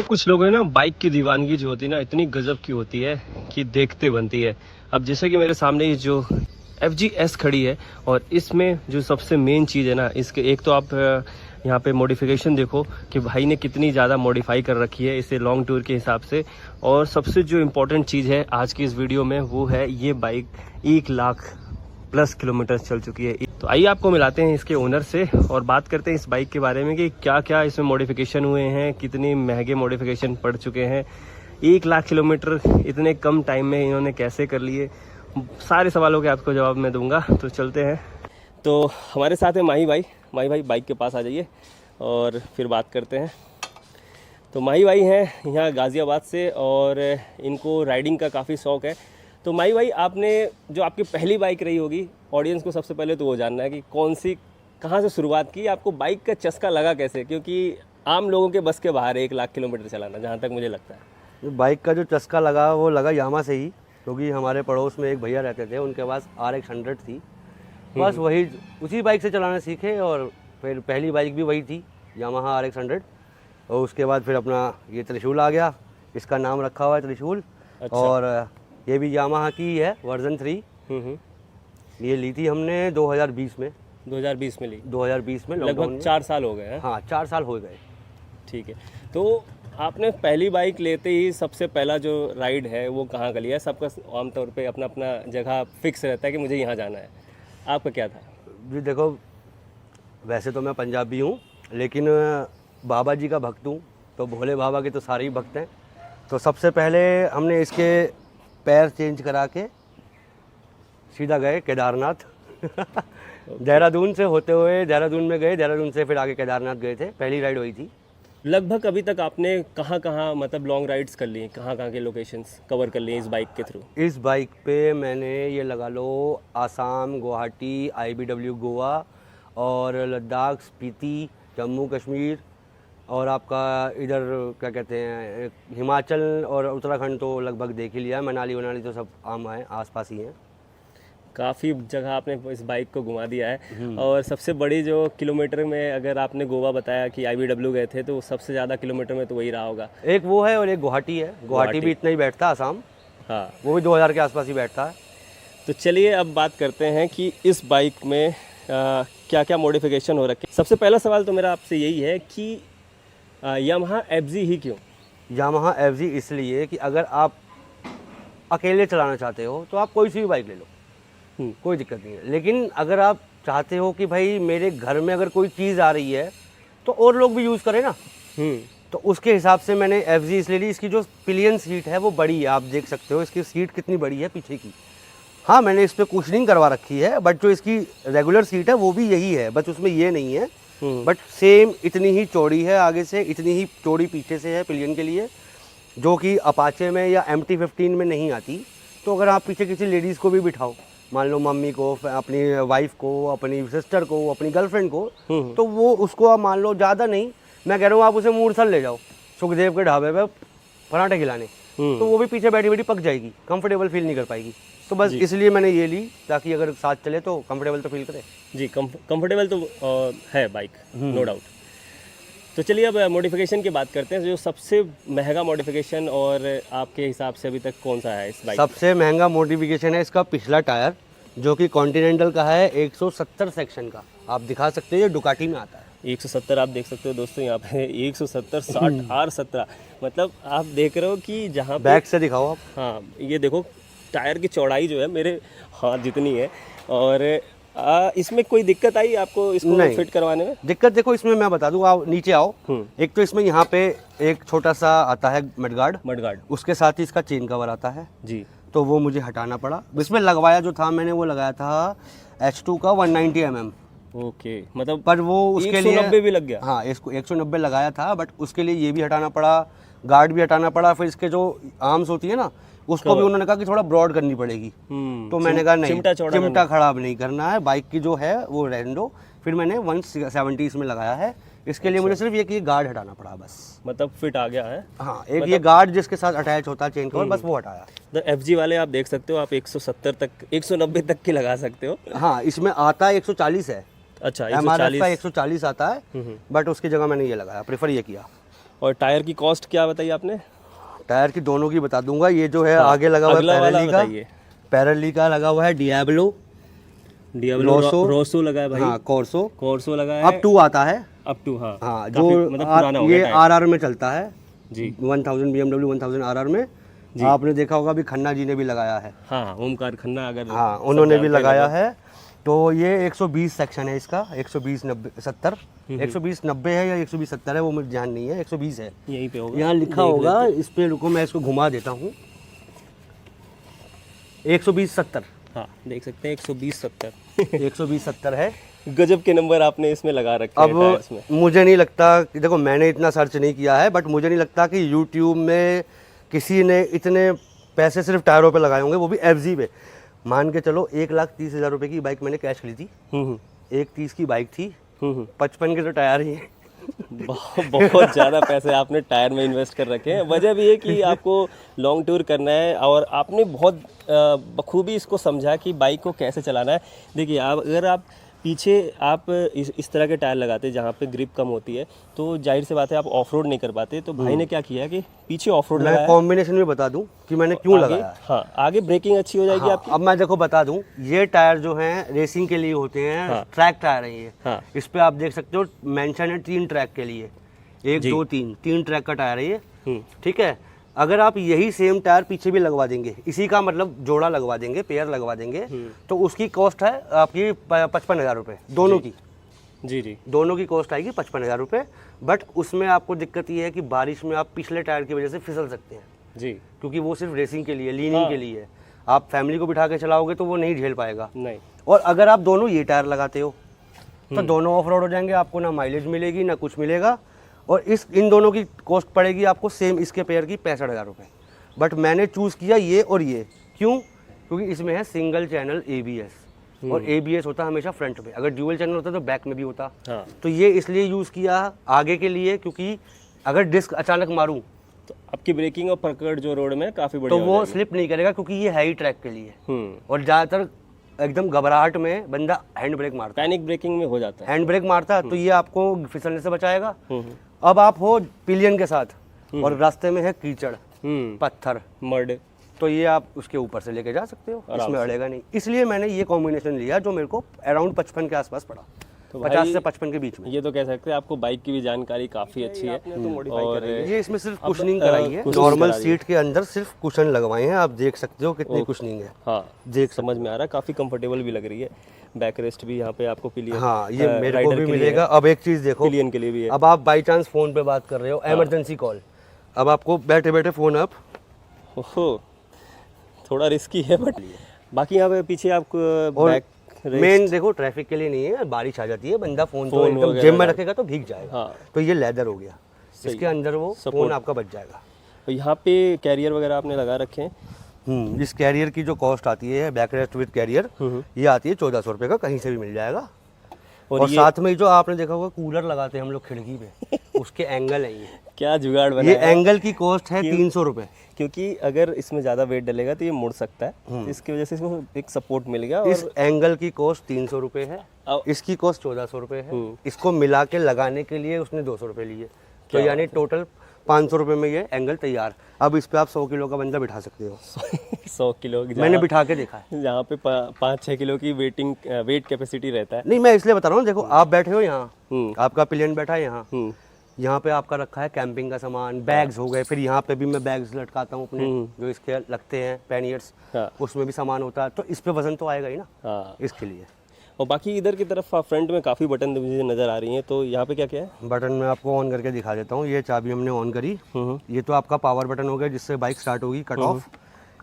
तो कुछ लोग हैं ना, बाइक की दीवानगी जो होती है ना, इतनी गजब की होती है कि देखते बनती है। अब जैसे कि मेरे सामने ये जो FG S खड़ी है, और इसमें जो सबसे मेन चीज़ है ना, इसके एक तो आप यहाँ पे मॉडिफिकेशन देखो कि भाई ने कितनी ज़्यादा मॉडिफाई कर रखी है इसे लॉन्ग टूर के हिसाब से। और सबसे जो इम्पोर्टेंट चीज़ है आज की इस वीडियो में, वो है ये बाइक 1,00,000+ किलोमीटर चल चुकी है। तो आइए आपको मिलाते हैं इसके ओनर से और बात करते हैं इस बाइक के बारे में कि क्या क्या इसमें मॉडिफिकेशन हुए हैं, कितने महंगे मॉडिफिकेशन पड़ चुके हैं, 1,00,000 किलोमीटर इतने कम टाइम में इन्होंने कैसे कर लिए। सारे सवालों के आपको जवाब मैं दूंगा। तो चलते हैं। तो हमारे साथ है माही भाई बाइक के पास आ जाइए और फिर बात करते हैं। तो माही भाई हैं यहाँ गाज़ियाबाद से और इनको राइडिंग का काफ़ी शौक़ है। तो माही भाई, आपने जो आपकी पहली बाइक रही होगी, ऑडियंस को सबसे पहले तो वो जानना है कि कौन सी, कहाँ से शुरुआत की, आपको बाइक का चस्का लगा कैसे? क्योंकि आम लोगों के बस के बाहर है 1,00,000 किलोमीटर चलाना, जहाँ तक मुझे लगता है। जो बाइक का जो चस्का लगा वो लगा यामा से ही, क्योंकि हमारे पड़ोस में एक भैया रहते थे, उनके पास RX 100 थी। बस वही उसी बाइक से चलाना सीखे और फिर पहली बाइक भी वही थी, यामाहा RX 100। और उसके बाद फिर अपना ये त्रिशूल आ गया, इसका नाम रखा हुआ है त्रिशूल। अच्छा। और ये भी यामाहा की है, वर्जन 3। ये ली थी हमने 2020 में। 2020 में ली? 2020 में, लगभग 4 साल हो गए हैं। हाँ, 4 साल हो गए। ठीक है। तो आपने पहली बाइक लेते ही सबसे पहला जो राइड है वो कहाँ का लिया? सबका आमतौर पे अपना अपना जगह फिक्स रहता है कि मुझे यहाँ जाना है, आपका क्या था? जी देखो, वैसे तो मैं पंजाबी हूँ, लेकिन बाबा जी का भक्त हूँ, तो भोले बाबा के तो सारे ही भक्त हैं। तो सबसे पहले हमने इसके पैर चेंज करा के सीधा गए केदारनाथ। देहरादून से होते हुए देहरादून में गए, देहरादून से फिर आगे केदारनाथ गए थे। पहली राइड वही थी। लगभग अभी तक आपने कहाँ कहाँ मतलब लॉन्ग राइड्स कर ली, कहाँ कहाँ के लोकेशंस कवर कर लिए इस बाइक के थ्रू? इस बाइक पे मैंने ये लगा लो आसाम, गुवाहाटी, IBW गोवा और लद्दाख, स्पीति, जम्मू कश्मीर और आपका इधर क्या कहते हैं हिमाचल और उत्तराखंड तो लगभग देख ही लिया। मनाली तो सब आम है, आसपास ही हैं। काफ़ी जगह आपने इस बाइक को घुमा दिया है। और सबसे बड़ी जो किलोमीटर में, अगर आपने गोवा बताया कि IBW गए थे, तो सबसे ज़्यादा किलोमीटर में तो वही रहा होगा। एक वो है और एक गुवाहाटी है। गुवाहाटी भी इतना ही बैठता है, आसाम हाँ, वो भी 2000 के आसपास ही बैठता है। तो चलिए अब बात करते हैं कि इस बाइक में क्या क्या मॉडिफिकेशन हो रखे। सबसे पहला सवाल तो मेरा आपसे यही है कि यामाहा FZ ही क्यों? यामाहा FZ इसलिए कि अगर आप अकेले चलाना चाहते हो तो आप कोई सी भी बाइक ले लो, कोई दिक्कत नहीं है। लेकिन अगर आप चाहते हो कि भाई मेरे घर में अगर कोई चीज़ आ रही है तो और लोग भी यूज़ करें ना, तो उसके हिसाब से मैंने FZ इसलिए ली। इसकी जो पिलियन सीट है वो बड़ी है, आप देख सकते हो इसकी सीट कितनी बड़ी है पीछे की। हाँ, मैंने इस पर कुशनिंग करवा रखी है, बट जो इसकी रेगुलर सीट है वो भी यही है, बस उसमें ये नहीं है। बट सेम इतनी ही चौड़ी है आगे से, इतनी ही चौड़ी पीछे से है पिलियन के लिए, जो कि अपाचे में या MT-15 में नहीं आती। तो अगर आप पीछे किसी लेडीज़ को भी बिठाओ, मान लो मम्मी को, अपनी वाइफ को, अपनी सिस्टर को, अपनी गर्लफ्रेंड को, तो वो उसको आप मान लो ज़्यादा नहीं, मैं कह रहा हूँ आप उसे मूरसल ले जाओ सुखदेव के ढाबे पे पराठे खिलाने, तो वो भी पीछे बैठी बैठी पक जाएगी, कंफर्टेबल फील नहीं कर पाएगी। तो बस इसलिए मैंने ये ली, ताकि अगर साथ चले तो कंफर्टेबल तो फील करे। जी, कंफर्टेबल तो है बाइक, नो डाउट। तो चलिए अब मॉडिफिकेशन की बात करते हैं। जो सबसे महंगा मॉडिफिकेशन और आपके हिसाब से अभी तक कौन सा है इस बाइक? सबसे महंगा मॉडिफिकेशन है इसका पिछला टायर, जो कि कॉन्टिनेंटल का है, 170 सेक्शन का। आप दिखा सकते हो, ये डुकाटी में आता है। 170 आप देख सकते हो दोस्तों, यहाँ पे 170 60 R17। मतलब आप देख रहे हो कि जहाँ बैक से दिखाओ आप। हाँ, ये देखो टायर की चौड़ाई जो है मेरे हाथ जितनी है। और इसमें कोई दिक्कत आई आपको इसको फिट करवाने में? दिक्कत देखो, इसमें मैं बता दूं, आओ नीचे आओ। एक तो इसमें यहाँ पे एक छोटा सा आता है मडगार्ड, उसके साथ ही इसका चेन कवर आता है जी, तो वो मुझे हटाना पड़ा। इसमें लगवाया जो था मैंने, वो लगाया था H2 का 190 mm। ओके, मतलब पर वो उसके लिए 190 भी लग गया। हाँ, इसको 190 लगाया था, बट उसके लिए ये भी हटाना पड़ा, गार्ड भी हटाना पड़ा। फिर इसके जो आर्म्स होती है ना, उसको भी उन्होंने कहा कि थोड़ा ब्रॉड करनी पड़ेगी। तो मैंने कहा नहीं, चिमटा खराब नहीं करना है, बाइक की जो है वो रहने दो। फिर मैंने 170 इसमें लगाया है। इसके लिए मुझे सिर्फ ये गार्ड हटाना पड़ा बस। मतलब फिट आ गया है। हाँ, एक ये गार्ड जिसके साथ अटैच होता है चेन कवर, बस वो हटाया। तो FG वाले आप देख सकते हो, आप 170 तक 190 तक की लगा सकते हो। हाँ, इसमें आता है 140 है। अच्छा, MRF का 140 आता है, बट उसकी जगह मैंने ये लगाया, प्रेफर ये किया। और टायर की कॉस्ट क्या बताई आपने? टायर की दोनों की बता दूंगा। ये जो है आगे लगा हुआ है अगला वाला पैरेली का, बताइए। पैरेली का लगा हुआ है डियाब्लो, रोसो लगा है भाई। हाँ कॉर्सो, कोर्सो लगा है। अब 2 आता है। अप टू, हाँ हाँ काफी जो मतलब पुराना हो ये गया टायर। आरआर में चलता है जी 1000 BMW 1000 आरआर में। आपने देखा होगा भी खन्ना जी ने भी लगाया है। हाँ ओमकार खन्ना, अगर हाँ सब उन्होंने भी जानते हैं लगाया लोग। है। तो ये 120 सेक्शन है इसका, 120 90 70 120 90 है या 120 70 है वो मुझे ध्यान नहीं है, 120 है यहीं पे होगा, यहाँ लिखा होगा इस पे। रुको मैं इसको घुमा देता हूँ। 120 70 हाँ देख सकते हैं 120 70 120 70 है। गजब के नंबर आपने इसमें लगा रखे हैं टायर्स में। अब मुझे नहीं लगता कि, देखो मैंने इतना सर्च नहीं किया है, बट मुझे नहीं लगता कि YouTube में किसी ने इतने पैसे सिर्फ टायरों पे लगाए होंगे, वो भी FZ पे। मान के चलो 1,30,000 रुपए की बाइक मैंने कैश ली थी। 1,30 की बाइक थी, 55 के तो टायर ही हैं। बहुत ज़्यादा पैसे आपने टायर में इन्वेस्ट कर रखे हैं। वजह भी है कि आपको लॉन्ग टूर करना है और आपने बहुत बखूबी इसको समझा कि बाइक को कैसे चलाना है। देखिए आप अगर आप पीछे आप इस तरह के टायर लगाते जहाँ पे ग्रिप कम होती है तो जाहिर सी बात है आप ऑफ रोड नहीं कर पाते। तो भाई ने क्या किया कि पीछे ऑफ रोड मैं लगाया। कॉम्बिनेशन में बता दूं कि मैंने क्यों आगे, लगाया है। हाँ आगे ब्रेकिंग अच्छी हो जाएगी हाँ, आपकी। अब मैं देखो बता दूं, ये टायर जो हैं रेसिंग के लिए होते हैं। हाँ। ट्रैक टायर है ये। हाँ। इस पे आप देख सकते हो मेंशन है 3 ट्रैक के लिए, 1 2 3 ट्रैक का टायर है ये। ठीक है, अगर आप यही सेम टायर पीछे भी लगवा देंगे, इसी का मतलब जोड़ा लगवा देंगे, पेयर लगवा देंगे, तो उसकी कॉस्ट है आपकी 55,000 रुपये दोनों की। जी दोनों की कॉस्ट आएगी 55,000 रुपये। बट उसमें आपको दिक्कत ये है कि बारिश में आप पिछले टायर की वजह से फिसल सकते हैं जी, क्योंकि वो सिर्फ रेसिंग के लिए, लीनिंग के लिए है। आप फैमिली को बिठा के चलाओगे तो वो नहीं झेल पाएगा। नहीं। और अगर आप दोनों ये टायर लगाते हो तो दोनों ऑफ रोड हो जाएंगे, आपको ना माइलेज मिलेगी ना कुछ मिलेगा। और इन दोनों की कॉस्ट पड़ेगी आपको सेम इसके पेयर की 65,000 रुपये। बट मैंने चूज़ किया ये और ये, क्यों? क्योंकि इसमें है सिंगल चैनल ABS और ABS होता है हमेशा फ्रंट में, अगर ड्यूअल चैनल होता तो बैक में भी होता। हाँ। तो ये इसलिए यूज़ किया आगे के लिए, क्योंकि अगर डिस्क अचानक मारूं तो आपकी ब्रेकिंग और पकड़ जो रोड में काफ़ी तो बढ़िया हो वो जाएगी। स्लिप नहीं करेगा, क्योंकि ये है ही ट्रैक के लिए। हम्म। और ज़्यादातर एकदम घबराहट में बंदा हैंड ब्रेक मारता है, पैनिक ब्रेकिंग में हो जाता है। हैंड ब्रेक मारता है, तो ये आपको फिसलने से बचाएगा। अब आप हो पिलियन के साथ और रास्ते में है कीचड़, पत्थर, मर्ड, तो ये आप उसके ऊपर से लेके जा सकते हो, इसमें अड़ेगा नहीं। इसलिए मैंने ये कॉम्बिनेशन लिया जो मेरे को अराउंड 55 के आसपास पड़ा, तो 50 से 55 के बीच में। ये तो कह सकते हैं आपको बाइक की भी जानकारी काफ़ी अच्छी है। और ये इसमें सिर्फ कुशनिंग कराई है, नॉर्मल सीट के अंदर सिर्फ कुशन लगवाए हैं। आप देख सकते हो कितनी कुशनिंग है। हाँ देख समझ में आ रहा है, काफ़ी कंफर्टेबल भी लग रही है। बैक रेस्ट भी यहाँ पे आपको पिलियन, हाँ ये मेरे को भी मिलेगा। अब एक चीज़ देखो, पिलियन के लिए भी है। अब आप बाई चांस फ़ोन पे बात कर रहे हो, इमरजेंसी कॉल, अब आपको बैठे बैठे फ़ोन आप, ओहो थोड़ा रिस्की है, बट बाकी यहाँ पे पीछे आपको बैक मेन देखो ट्रैफिक के लिए नहीं है, बारिश आ जाती है, बंदा फोन तो एकदम जेब में रखेगा तो भीग जाएगा। हाँ। तो ये लेदर हो गया, इसके अंदर वो फोन आपका बच जाएगा। तो यहाँ पे कैरियर वगैरह आपने लगा रखे हैं। इस कैरियर की जो कॉस्ट आती है बैक रेस्ट विद कैरियर, ये आती है 1400 रुपये का, कहीं से भी मिल जाएगा। और साथ में जो आपने देखा होगा कूलर लगाते हैं हम लोग खिड़की पे, उसके एंगल है ये। क्या जुगाड़ बना ये है? एंगल की कॉस्ट है 300 रुपये, क्योंकि अगर इसमें ज़्यादा वेट डलेगा तो ये मुड़ सकता है, इसकी वजह से इसको एक सपोर्ट मिल गया। इस एंगल की कॉस्ट 300 रुपये है, इसकी कॉस्ट 1400 रुपये है। इसको मिला के लगाने के लिए उसने 200 रुपये लिए, तो यानी टोटल 500 रुपये में ये एंगल तैयार। अब इस पे आप 100 किलो का बंदा बिठा सकते हो। 100 किलो मैंने बिठा के देखा है, यहाँ पे 5-6 किलो की वेट कैपेसिटी रहता है। नहीं मैं इसलिए बता रहा हूँ, देखो आप बैठे हो यहाँ, आपका पिलियन बैठा है यहाँ, यहाँ पे आपका रखा है कैंपिंग का सामान, बैग्स हो गए, फिर यहाँ पे भी मैं बैग्स लटकाता हूँ अपने जो इसके लगते हैं पैनियर्स, उसमें भी सामान होता है, तो इस पे वजन तो आएगा ही ना, इसके लिए। और बाकी इधर की तरफ फ्रंट में काफ़ी बटन मुझे नज़र आ रही हैं, तो यहाँ पे क्या क्या है? बटन मैं आपको ऑन करके दिखा देता हूँ। ये चाबी हमने ऑन करी, ये तो आपका पावर बटन हो गया जिससे बाइक स्टार्ट होगी, कट ऑफ।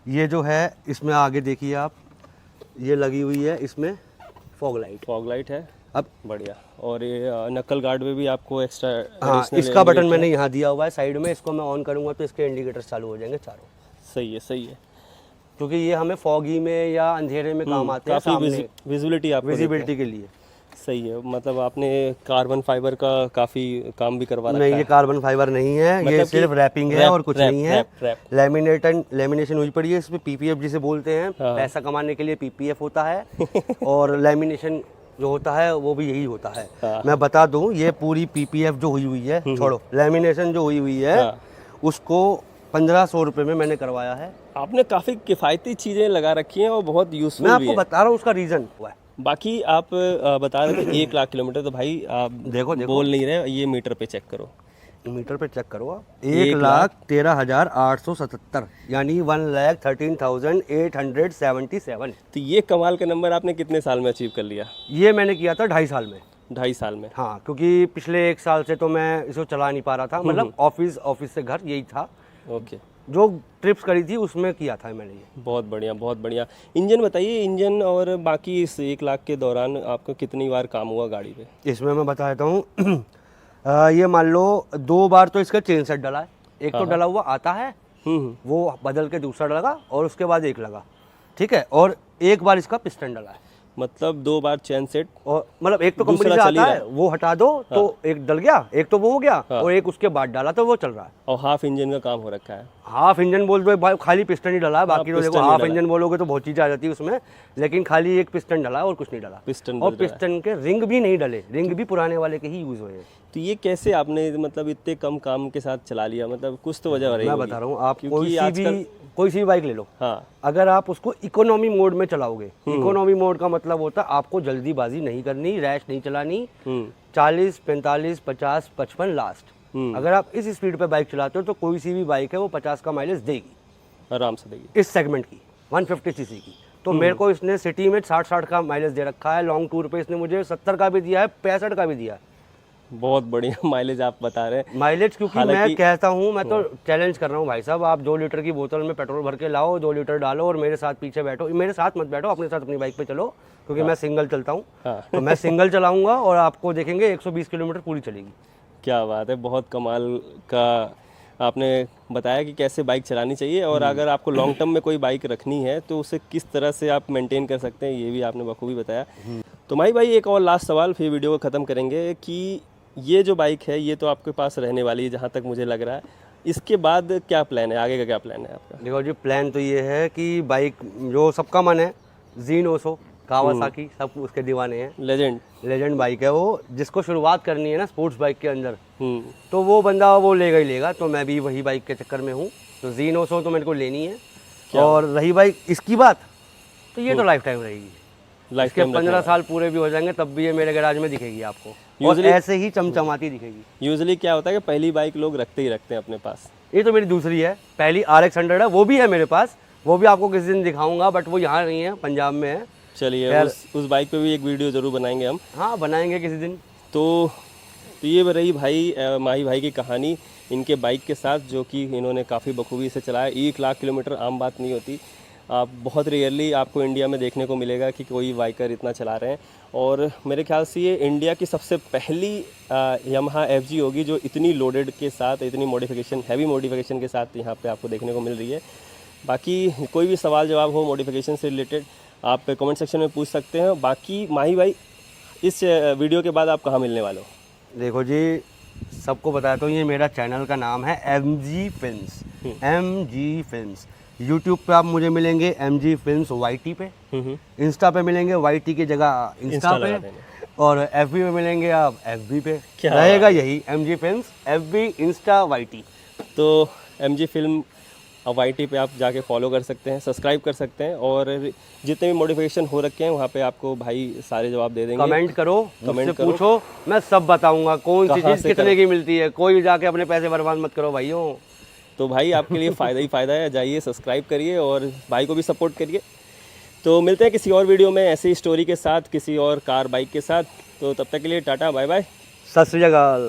ये जो है इसमें आगे देखिए आप, ये लगी हुई है इसमें फॉग लाइट है। अब बढ़िया। और ये नकल गार्ड में भी आपको एक्स्ट्रा, हाँ इसका बटन मैंने यहाँ दिया हुआ है साइड में, इसको मैं ऑन करूँगा तो इसके इंडिकेटर्स चालू हो जाएंगे चारों। सही है, क्योंकि ये हमें फॉगी में या अंधेरे में काम आते हैं, काफ़ी विजिबिलिटी के लिए। सही है, मतलब आपने कार्बन फाइबर का काफ़ी काम भी करवा रखा है। नहीं ये कार्बन फाइबर नहीं है, मतलब ये सिर्फ रैपिंग है और कुछ नहीं है। लेमिनेशन हुई पड़ी है इसमें, PPF जिसे बोलते हैं, पैसा कमाने के लिए PPF होता है और लेमिनेशन जो होता है वो भी यही होता है। हाँ। मैं बता दूं, ये पूरी पीपीएफ जो हुई हुई है, छोड़ो, लेमिनेशन जो हुई हुई है, हाँ। उसको 1500 रुपये में मैंने करवाया है। आपने काफ़ी किफ़ायती चीज़ें लगा रखी हैं और बहुत मैं यूज़फुल भी आपको है। बता रहा हूँ उसका रीज़न हुआ है। बाकी आप बता रहे थे 1 लाख किलोमीटर, तो भाई आप देखो बोल नहीं रहे, ये मीटर पे चेक करो। मीटर पे चेक करो आप, 1,13,877 यानी 1,13,877। तो ये कमाल का नंबर आपने कितने साल में अचीव कर लिया? ये मैंने किया था 2.5 साल में। 2.5 साल में? हाँ, क्योंकि पिछले 1 साल से तो मैं इसको चला नहीं पा रहा था, मतलब ऑफिस से घर यही था। ओके, जो ट्रिप्स करी थी उसमें किया था मैंने ये। बहुत बढ़िया, बहुत बढ़िया। इंजन बताइए, इंजन और बाकी इस 1 लाख के दौरान आपको कितनी बार काम हुआ गाड़ी पे? इसमें मैं बता देता हूँ ये मान लो 2 बार तो इसका चेन सेट डला है। एक तो डला हुआ आता है, वो बदल के दूसरा लगा और उसके बाद एक लगा, ठीक है। और एक बार इसका पिस्टन डला है। मतलब 2 बार चैन सेट, और मतलब एक तो कंपनी दूसरा से चल ही आता रहा है, वो हटा दो तो एक डल गया, एक तो वो हो गया, हाँ। और एक उसके बाद डाला तो वो चल रहा है। और हाफ इंजन का काम हो रखा है। हाफ इंजन बोल दो भाई, खाली पिस्टन ही डला है, बाकी तो देखो पिस्टन ही हाफ डला है। इंजन बोलोगे तो बहुत चीज़ आ जाती है उसमें, लेकिन खाली एक पिस्टन डला है और कुछ नहीं डला। पिस्टन और बदल रहा है। पिस्टन के रिंग भी नहीं डले, रिंग भी पुराने वाले के ही यूज़ हुए हैं। तो ये कैसे आपने मतलब इतने कम काम के साथ चला लिया? मतलब कुछ तो वजह रही मैं होगी। बता रहा हूँ, आप क्योंकि कोई सी भी बाइक ले लो, हाँ, अगर आप उसको इकोनॉमी मोड में चलाओगे, इकोनॉमी मोड का मतलब होता है आपको जल्दीबाजी नहीं करनी, रैश नहीं चलानी, 40, 45, 50, 55 लास्ट। अगर आप इस स्पीड पे बाइक चलाते हो तो कोई सी भी बाइक है वो 50 का माइलेज देगी, आराम से देगी। इस सेगमेंट की 150 सीसी की। तो मेरे को इसने सिटी में 60 का माइलेज दे रखा है, लॉन्ग टूर पे इसने मुझे 70 का भी दिया है, 65 का भी दिया है बहुत बढ़िया माइलेज आप बता रहे हैं। माइलेज। क्योंकि मैं हालांकि- कहता हूँ, मैं तो चैलेंज कर रहा हूँ भाई साहब, आप 2 लीटर की बोतल में पेट्रोल भर के लाओ, 2 लीटर डालो और मेरे साथ पीछे बैठो। मेरे साथ मत बैठो, अपने साथ अपनी बाइक पे चलो, क्योंकि मैं सिंगल चलता हूँ। हाँ। तो मैं सिंगल चलाऊंगा और आपको देखेंगे 120 किलोमीटर पूरी चलेगी। क्या बात है, बहुत कमाल का आपने बताया कि कैसे बाइक चलानी चाहिए, और अगर आपको लॉन्ग टर्म में कोई बाइक रखनी है तो उसे किस तरह से आप मेंटेन कर सकते हैं, ये भी आपने बखूबी बताया। तो माही भाई, एक और लास्ट सवाल, फिर वीडियो को ख़त्म करेंगे, कि ये जो बाइक है ये तो आपके पास रहने वाली है जहाँ तक मुझे लग रहा है, इसके बाद क्या प्लान है, आगे का क्या प्लान है आपका? देखो जी, प्लान तो ये है कि बाइक जो सबका मन है, ज़ीनोसो, कावासाकी, सब उसके दीवाने हैं। लेजेंड बाइक है वो, जिसको शुरुआत करनी है ना स्पोर्ट्स बाइक के अंदर, तो वो बंदा वो लेगा ही लेगा। तो मैं भी वही बाइक के चक्कर में हूँ, तो ज़ीनोसो तो मेरे को लेनी है। और रही बाइक इसकी बात, तो ये तो लाइफ टाइम रहेगी। इसके 15 साल पूरे भी हो जाएंगे तब भी ये मेरे गैराज में दिखेगी आपको, और ऐसे ही चमचमाती दिखेगी। यूजुअली क्या होता है कि पहली बाइक लोग रखते ही रखते हैं अपने पास। ये तो मेरी दूसरी है, पहली RX 100 है, वो भी है मेरे पास, वो भी आपको किसी दिन दिखाऊंगा, बट वो यहाँ नहीं है, पंजाब में है। चलिए, उस बाइक पे भी एक वीडियो ज़रूर बनाएंगे हम। हाँ, बनाएंगे किसी दिन। तो ये रही भाई माही भाई की कहानी इनके बाइक के साथ, जो कि इन्होंने काफ़ी बखूबी से चलाया। 1 लाख किलोमीटर आम बात नहीं होती, आप बहुत रेयरली आपको इंडिया में देखने को मिलेगा कि कोई बाइकर इतना चला रहे हैं। और मेरे ख्याल से ये इंडिया की सबसे पहली यामाहा FG होगी जो इतनी लोडेड के साथ, इतनी मॉडिफिकेशन, हैवी मॉडिफिकेशन के साथ यहाँ पे आपको देखने को मिल रही है। बाकी कोई भी सवाल जवाब हो मॉडिफिकेशन से रिलेटेड, आप कमेंट सेक्शन में पूछ सकते हैं। बाकी माही भाई, इस वीडियो के बाद आप कहाँ मिलने वाले हो? देखो जी, सबको बताता हूँ, ये मेरा चैनल का नाम है MG films. MG films. YouTube पे आप मुझे मिलेंगे MG फिल्म्स YT पे, इंस्टा पे मिलेंगे YT की जगह इंस्टा पे, और FB पे मिलेंगे आप FB पे। क्या रहेगा यही MG films, FB, Insta, YT। तो MG फिल्म YT पे आप जाके फॉलो कर सकते हैं, सब्सक्राइब कर सकते हैं, और जितने भी मॉडिफिकेशन हो रखे हैं वहाँ पे आपको भाई सारे जवाब दे देंगे। कमेंट करो, मुझसे पूछो, मैं सब बताऊंगा कौन सी चीज़ कितने की मिलती है। कोई जाके अपने पैसे बर्बाद मत करो भाइयों। तो भाई आपके लिए फ़ायदा ही फ़ायदा है, जाइए सब्सक्राइब करिए और भाई को भी सपोर्ट करिए। तो मिलते हैं किसी और वीडियो में ऐसी स्टोरी के साथ, किसी और कार बाइक के साथ। तो तब तक के लिए टाटा, बाय बाय, सत श्री अकाल।